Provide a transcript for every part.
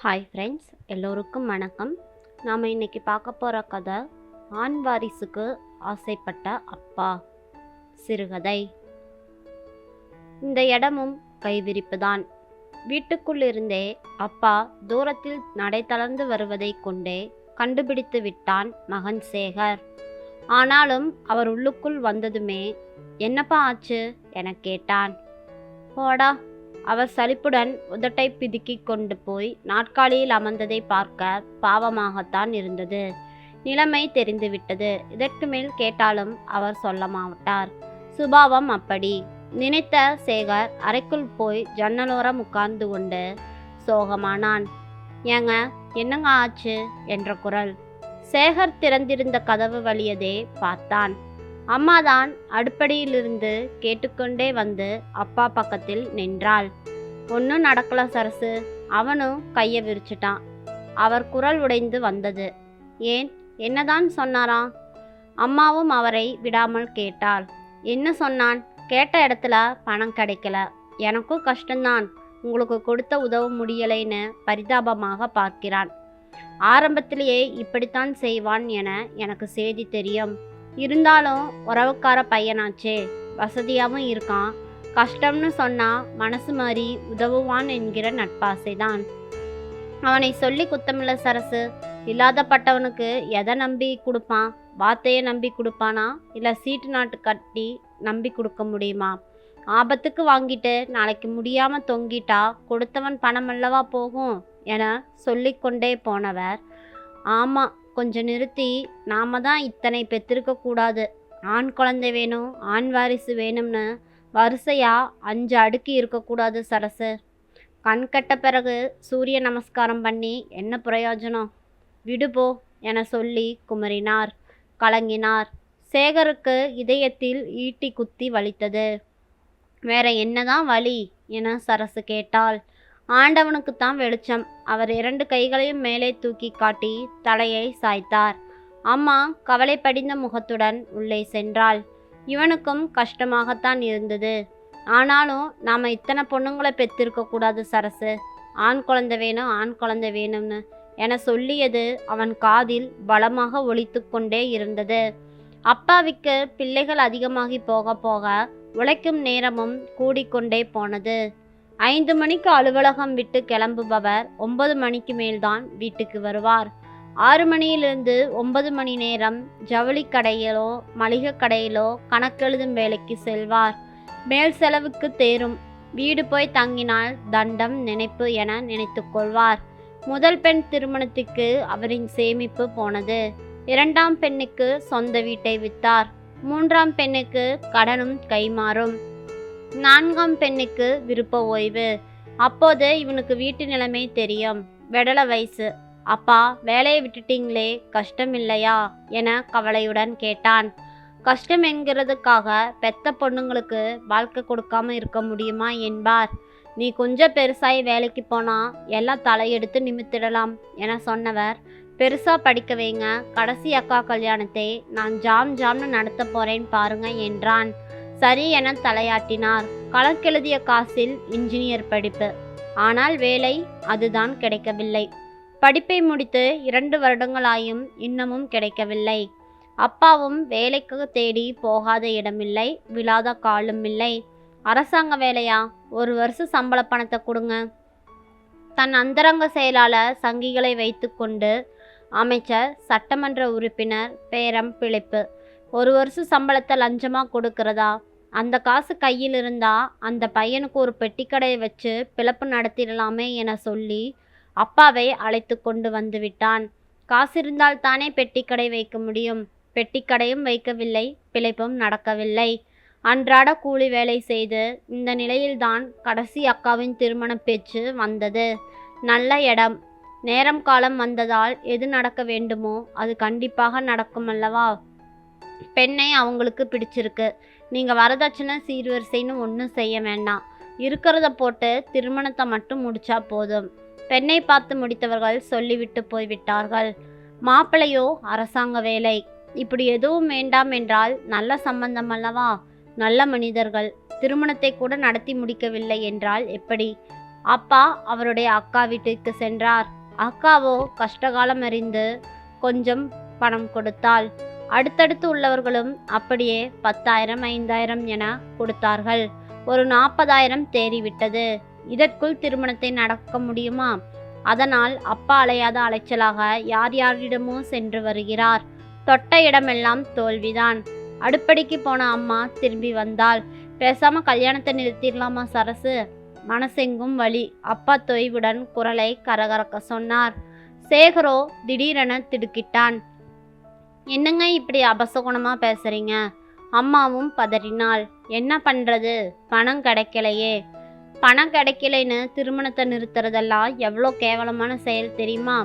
Hi friends, எல்லோருக்கும் வணக்கம். நாம் இன்னைக்கு பார்க்க போகிற கதை ஆண் வாரிசுக்கு ஆசைப்பட்ட அப்பா சிறுகதை. இந்த இடமும் கைவிரிப்பு தான். வீட்டுக்குள்ளிருந்தே அப்பா தூரத்தில் நடை தளர்ந்து வருவதை கொண்டே கண்டுபிடித்து விட்டான் மகன் சேகர். ஆனாலும் அவர் உள்ளுக்குள் வந்ததுமே என்னப்பா ஆச்சு என கேட்டான். போடா, அவர் சலிப்புடன் உதட்டை பிதுக்கிக் கொண்டு போய் நாற்காலியில் அமர்ந்ததை பார்க்க பாவமாகத்தான் இருந்தது. நிலைமை தெரிந்துவிட்டது. இதற்கு மேல் கேட்டாலும் அவர் சொல்ல மாட்டார். சுபாவம் அப்படி நினைத்த சேகர் அறைக்குள் போய் ஜன்னலோரம் உட்கார்ந்து கொண்டு சோகமானான். ஏங்க, என்னங்க ஆச்சு என்ற குரல். சேகர் திறந்திருந்த கதவு வழியதே பார்த்தான். அம்மாதான் அடுப்படியிலிருந்து கேட்டுக்கொண்டே வந்து அப்பா பக்கத்தில் நின்றாள். ஒன்றும் நடக்கல சரசு. அவனும் கையை விரிச்சிட்டான். அவர் குரல் உடைந்து வந்தது. ஏன், என்னதான் சொன்னாராம்? அம்மாவும் அவரை விடாமல் கேட்டாள். என்ன சொன்னான்? கேட்ட இடத்துல பணம் கிடைக்கல, எனக்கும் கஷ்டம்தான், உங்களுக்கு கொடுத்த உதவ முடியலைன்னு பரிதாபமாக பார்க்கிறான். ஆரம்பத்திலேயே இப்படித்தான் செய்வான் என எனக்கு செய்தி தெரியும். இருந்தாலும் உறவுக்கார பையனாச்சே, வசதியாகவும் இருக்கான். கஷ்டம்னு சொன்னா மனசு மாறி உதவுவான் என்கிற நட்பாசைதான். அவனை சொல்லி குத்தமில்ல சரசு. இல்லாதப்பட்டவனுக்கு எதை நம்பி கொடுப்பான்? வார்த்தையை நம்பி கொடுப்பானா, இல்லை சீட்டு நாட்டு கட்டி நம்பி கொடுக்க முடியுமா? ஆபத்துக்கு வாங்கிட்டு நாளைக்கு முடியாமல் தொங்கிட்டா கொடுத்தவன் பணம் அல்லவா போகும் என சொல்லிக்கொண்டே போனவர், ஆமாம், கொஞ்சம் நிறுத்தி, நாம தான் இத்தனை பெற்றிருக்க கூடாது. ஆண் குழந்தை வேணும், ஆண் வாரிசு வேணும்னு வரிசையா 5 அடுக்கி இருக்கக்கூடாது சரசு. கண் கட்ட பிறகு சூரிய நமஸ்காரம் பண்ணி என்ன பிரயோஜனம்? விடுபோ என சொல்லி குமரினார், கலங்கினார். சேகருக்கு இதயத்தில் ஈட்டி குத்தி வலித்தது. வேற என்னதான் வலி என சரசு கேட்டாள். ஆண்டவனுக்குத்தான் வெளிச்சம். அவர் 2 கைகளையும் மேலே தூக்கி காட்டி தலையை சாய்த்தார். அம்மா கவலை படிந்த முகத்துடன் உள்ளே சென்றாள். இவனுக்கும் கஷ்டமாகத்தான் இருந்தது. ஆனாலும் நாம் இத்தனை பொண்ணுங்களை பெற்றிருக்க கூடாது சரசு. ஆண் குழந்தை வேணும், ஆண் குழந்தை வேணும்னு என சொல்லியது அவன் காதில் பலமாக ஒலித்து கொண்டே இருந்தது. அப்பாவிக்கு பிள்ளைகள் அதிகமாகி போக போக உழைக்கும் நேரமும் கூடிக்கொண்டே போனது. 5 மணிக்கு அலுவலகம் விட்டு கிளம்புபவர் 9 மணிக்கு மேல்தான் வீட்டுக்கு வருவார். 6 மணியிலிருந்து 9 மணி நேரம் ஜவுளி கடையிலோ மளிகை கடையிலோ கணக்கெழுதும் வேலைக்கு செல்வார். மேல் செலவுக்கு தேரும். வீடு போய் தங்கினால் தண்டம் நினைப்பு என நினைத்து கொள்வார். முதல் பெண் திருமணத்துக்கு அவரின் சேமிப்பு போனது. 2ஆம் பெண்ணுக்கு சொந்த வீட்டை வித்தார். 3ஆம் பெண்ணுக்கு கடனும் கைமாறும். 4ஆம் பெண்ணுக்கு விருப்ப ஓய்வு. அப்போது இவனுக்கு வீட்டு நிலைமை தெரியும். வெடல வயசு. அப்பா, வேலையை விட்டுட்டீங்களே, கஷ்டம் இல்லையா என கவலையுடன் கேட்டான். கஷ்டம் என்கிறதுக்காக பெத்த பொண்ணுங்களுக்கு வாழ்க்கை கொடுக்காம இருக்க முடியுமா என்பார். நீ கொஞ்சம் பெருசாகி வேலைக்கு போனா எல்லாம் தலையெடுத்து நிமித்திடலாம் என சொன்னவர், பெருசா படிக்க வைங்க, கடைசி அக்கா கல்யாணத்தை நான் ஜாம்னு நடத்த போறேன் பாருங்க என்றான். சரி என தலையாட்டினார். கணக்கெழுதிய காசில் இன்ஜினியர் படிப்பு. ஆனால் வேலை அதுதான் கிடைக்கவில்லை. படிப்பை முடித்து 2 வருடங்களாயும் இன்னமும் கிடைக்கவில்லை. அப்பாவும் வேலைக்கு தேடி போகாத இடமில்லை, விழாத காலும் இல்லை. அரசாங்க வேலையா? 1 வருஷ சம்பள பணத்தை கொடுங்க. தன் அந்தரங்க செயலாளர் சங்கிகளை வைத்து கொண்டு அமைச்சர், சட்டமன்ற உறுப்பினர், பேரம் பிழைப்பு. 1 வருஷ சம்பளத்தை லஞ்சமாக கொடுக்கிறதா? அந்த காசு கையில் இருந்தா அந்த பையனுக்கு ஒரு பெட்டிக்கடையை வச்சு பிழப்பு நடத்திடலாமே என சொல்லி அப்பாவை அழைத்து கொண்டு வந்து விட்டான். காசு இருந்தால் தானே பெட்டிக்கடை வைக்க முடியும். பெட்டிக்கடையும் வைக்கவில்லை, பிழைப்பும் நடக்கவில்லை. அன்றாட கூலி வேலை செய்து இந்த நிலையில்தான் கடைசி அக்காவின் திருமண பேச்சு வந்தது. நல்ல இடம், நேரம் காலம் வந்ததால் எது நடக்க வேண்டுமோ அது கண்டிப்பாக நடக்கும் அல்லவா? பெண்ணை அவங்களுக்கு பிடிச்சிருக்கு. நீங்கள் வரதட்சணை சீர்வரிசைன்னு ஒன்றும் செய்ய வேண்டாம். இருக்கிறத போட்டு திருமணத்தை மட்டும் முடிச்சா போதும். பெண்ணை பார்த்து முடித்தவர்கள் சொல்லிவிட்டு போய்விட்டார்கள். மாப்பிள்ளையோ அரசாங்க வேலை. இப்படி எதுவும் வேண்டாம் என்றால் நல்ல சம்பந்தம் அல்லவா? நல்ல மனிதர்கள். திருமணத்தை கூட நடத்தி முடிக்கவில்லை என்றால் எப்படி? அப்பா அவருடைய அக்கா வீட்டுக்கு சென்றார். அக்காவோ கஷ்டகாலம் அறிந்து கொஞ்சம் பணம் கொடுத்தாள். அடுத்தடுத்து உள்ளவர்களும் அப்படியே 10,000 5,000 என கொடுத்தார்கள். ஒரு 40,000 தேறிவிட்டது. இதற்குள் திருமணத்தை நடக்க முடியுமா? அதனால் அப்பா அலையாத அலைச்சலாக யார் யாரிடமோ சென்று வருகிறார். தொட்ட இடமெல்லாம் தோல்விதான். அடுப்படிக்கு போன அம்மா திரும்பி வந்தாள். பேசாம கல்யாணத்தை நிறுத்திடலாமா சரசு? மனசெங்கும் வலி. அப்பா தொய்வுடன் குரலை கரகரக்க சொன்னார். சேகரோ திடீரென திடுக்கிட்டான். என்னங்க இப்படி அபசகுணமா பேசுறீங்க? அம்மாவும் பதறினாள். என்ன பண்றது, பணம் கிடைக்கலையே. பணம் கிடைக்கலைன்னு திருமணத்தை நிறுத்துறதெல்லாம் எவ்வளோ கேவலமான செயல் தெரியுமா?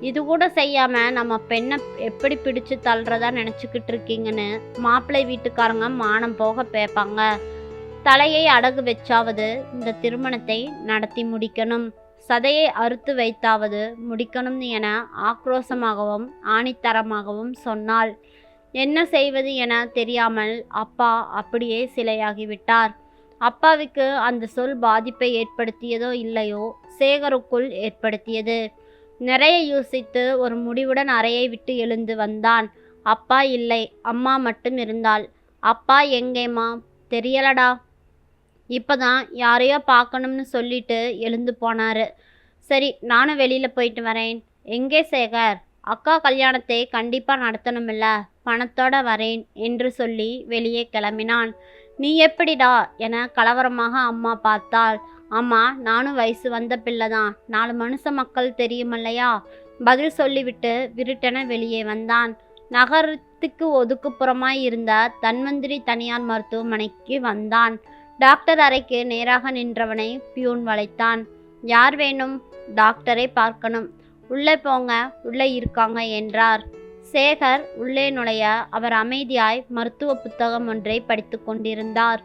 இது கூட செய்யாம நம்ம பெண்ணை எப்படி பிடிச்சு தள்ளுறதா நினச்சிக்கிட்டு இருக்கீங்கன்னு மாப்பிள்ளை வீட்டுக்காரங்க மானம் போக பேப்பாங்க. தலையை அடகு வச்சாவது இந்த திருமணத்தை நடத்தி முடிக்கணும், சதையை அறுத்து வைத்தாவது முடிக்கணும் என ஆக்ரோஷமாகவும் ஆணித்தரமாகவும் சொன்னாள். என்ன செய்வது என தெரியாமல் அப்பா அப்படியே சிலையாகிவிட்டார். அப்பாவுக்கு அந்த சொல் பாதிப்பை ஏற்படுத்தியதோ இல்லையோ, சேகருக்குள் ஏற்படுத்தியது. நிறைய யோசித்து ஒரு முடிவுடன் அறையை விட்டு எழுந்து வந்தான். அப்பா இல்லை, அம்மா மட்டும் இருந்தாள். அப்பா எங்கேம்மா? தெரியலடா. இப்போதான் யாரையோ பார்க்கணும்னு சொல்லிட்டு எழுந்து போனாரு. சரி, நானும் வெளியில் போயிட்டு வரேன். எங்கே சேகர்? அக்கா கல்யாணத்தை கண்டிப்பாக நடத்தணுமில்ல, பணத்தோட வரேன் என்று சொல்லி வெளியே கிளம்பினான். நீ எப்படிடா என கலவரமாக அம்மா பார்த்தாள். அம்மா, நானும் வயசு வந்த பிள்ளைதான், 4 மனுஷ மக்கள் தெரியுமில்லையா? பதில் சொல்லிவிட்டு விருட்டென வெளியே வந்தான். நகரத்துக்கு ஒதுக்குப்புறமாய் இருந்த தன்வந்திரி தனியார் மருத்துவமனைக்கு வந்தான். டாக்டர் அறைக்கு நேராக நின்றவனை பியூன் வளைத்தான். யார் வேணும்? டாக்டரை பார்க்கணும். உள்ளே போங்க, உள்ளே இருக்காங்க என்றார். சேகர் உள்ளே நுழைய அவர் அமைதியாய் மருத்துவ புத்தகம் ஒன்றை படித்து கொண்டிருந்தார்.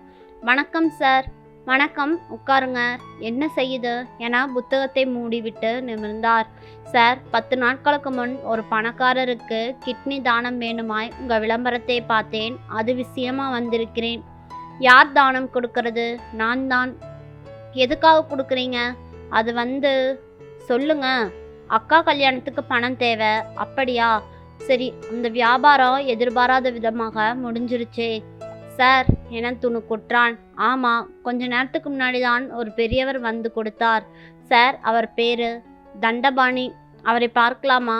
வணக்கம் சார். வணக்கம், உட்காருங்க. என்ன செய்யுது என புத்தகத்தை மூடிவிட்டு நிமிர்ந்தார். சார், 10 நாட்களுக்கு முன் ஒரு பணக்காரருக்கு கிட்னி தானம் வேணுமாய் உங்கள் விளம்பரத்தை பார்த்தேன். அது விஷயமா வந்திருக்கிறேன். யார் தானம் கொடுக்கறது? நான் தான். எதுக்காக கொடுக்குறீங்க? அது சொல்லுங்க. அக்கா கல்யாணத்துக்கு பணம் தேவை. அப்படியா? சரி, அந்த வியாபாரம் எதிர்பாராத விதமாக முடிஞ்சிருச்சே சார் என துணுக்குற்றான். ஆமாம், கொஞ்ச நேரத்துக்கு முன்னாடி தான் ஒரு பெரியவர் வந்து கொடுத்தார் சார். அவர் பேரு தண்டபாணி. அவரை பார்க்கலாமா?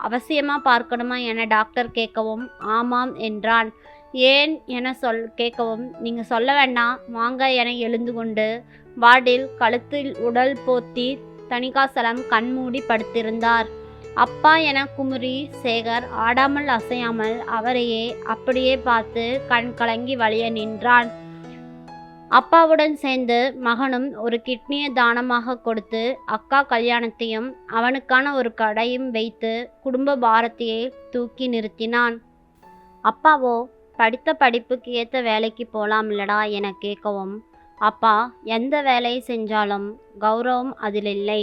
அவசியமாக பார்க்கணுமா என டாக்டர் கேட்கவும் ஆமாம் என்றான். ஏன் என கேட்கவும், நீங்கள் சொல்ல வேண்டாம், வாங்க என எழுந்து கொண்டு வார்டில் கழுத்தில் உடல் போத்தி தணிகாசலம் கண்மூடி படுத்திருந்தார். அப்பா என குமுறி சேகர் ஆடாமல் அசையாமல் அவரையே அப்படியே பார்த்து கண் கலங்கி வலிய நின்றான். அப்பாவுடன் சேர்ந்து மகனும் ஒரு கிட்னியை தானமாக கொடுத்து அக்கா கல்யாணத்தையும் அவனுக்கான ஒரு கடையும் வைத்து குடும்ப பாரத்தையே தூக்கி நிறுத்தினான். அப்பாவோ படித்த படிப்புக்கு ஏற்ற வேலைக்கு போகலாம் இல்லடா என கேட்கவும், அப்பா, எந்த வேலையை செஞ்சாலும் கௌரவம் அதில் இல்லை,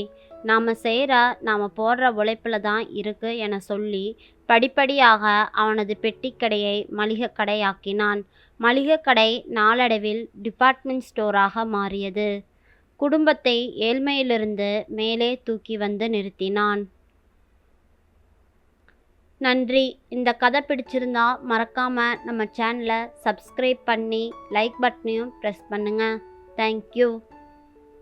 நாம் போடுற உழைப்பில் தான் இருக்கு என சொல்லி படிப்படியாக அவனது பெட்டிக்கடையை மளிகை கடையாக்கினான். மளிகை கடை நாளடைவில் டிபார்ட்மெண்ட் ஸ்டோராக மாறியது. குடும்பத்தை ஏழ்மையிலிருந்து மேலே தூக்கி வந்து நிறுத்தினான். நன்றி. இந்த கதை பிடிச்சிருந்தா மறக்காமல் நம்ம சேனலை சப்ஸ்கிரைப் பண்ணி லைக் பட்டனையும் ப்ரெஸ் பண்ணுங்கள். தேங்க்யூ.